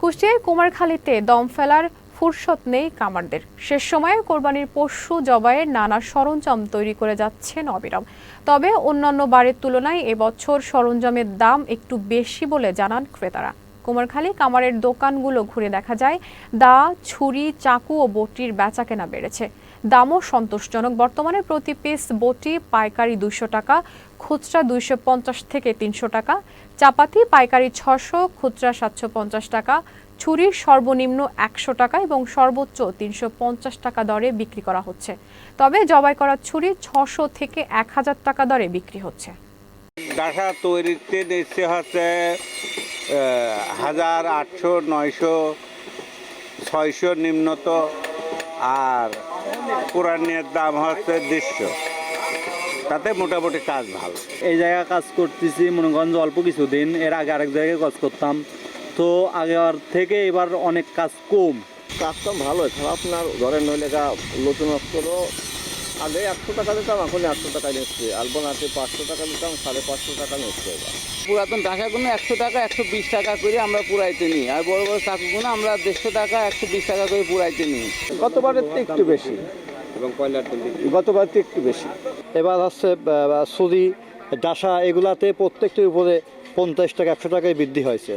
কুষ্টিয়ায় কুমারখালীতে দম ফেলার ফুরসত নেই কামারদের। শেষ সময়ে কোরবানির পশু জবাইয়ের নানা সরঞ্জাম তৈরি করে যাচ্ছেন অবিরাম। তবে অন্যান্য বারের তুলনায় এবছর সরঞ্জামের দাম একটু বেশি বলে জানান ক্রেতারা। কুমারখালী কামারের দোকানগুলো ঘুরে দেখা যায় দা, ছুরি, চাকু ও বটির বেচাকেনা বেড়েছে। দামও সন্তোষজনক। বর্তমানে প্রতি পিস বটি পাইকারি 200 টাকা, খুচরা 250 থেকে 300 টাকা, চাপাতি পাইকারি 600, খুচরা 750 টাকা, ছুরির সর্বনিম্ন 100 টাকা এবং সর্বোচ্চ 350 টাকা দরে বিক্রি করা হচ্ছে। তবে জবাই করা ছুরি 600 থেকে 1000 টাকা দরে বিক্রি হচ্ছে। ডাসা তৈরিতে নিচ্ছে হচ্ছে 1000, 800, 900, 600 নিম্নত, আর পুরানের দাম হচ্ছে 150। তাতে মোটামুটি কাজ ভালো। এই জায়গায় কাজ করতেছি মনোগঞ্জ অল্প কিছুদিন, এর আগে আরেক জায়গায় কাজ করতাম, তো আগের থেকে এবার অনেক কাজ কম। কাজটা ভালো, খারাপ না। ধরেন নইলেগা নতুন অস্ত্রও আগে 100 টাকা দিতাম, এখন 800 টাকা নিচ্ছে। আলপনাতে 500 টাকা দিতাম, 550 টাকা নিচ্ছে। পুরাতন ডাকাগুলো 100 টাকা, 120 টাকা করে আমরা পুরাইতে নিই, আর বড় বড় চাকুগুলো আমরা 150 টাকা, 120 টাকা করে পুরাইতে নিই। গতবারের তো একটু বেশি, এবং কয়লার গতবার তো একটু বেশি। এবার হচ্ছে ছুরি, ডাসা, এগুলাতে প্রত্যেকটির উপরে 50 টাকা, 100 টাকায় বৃদ্ধি হয়েছে।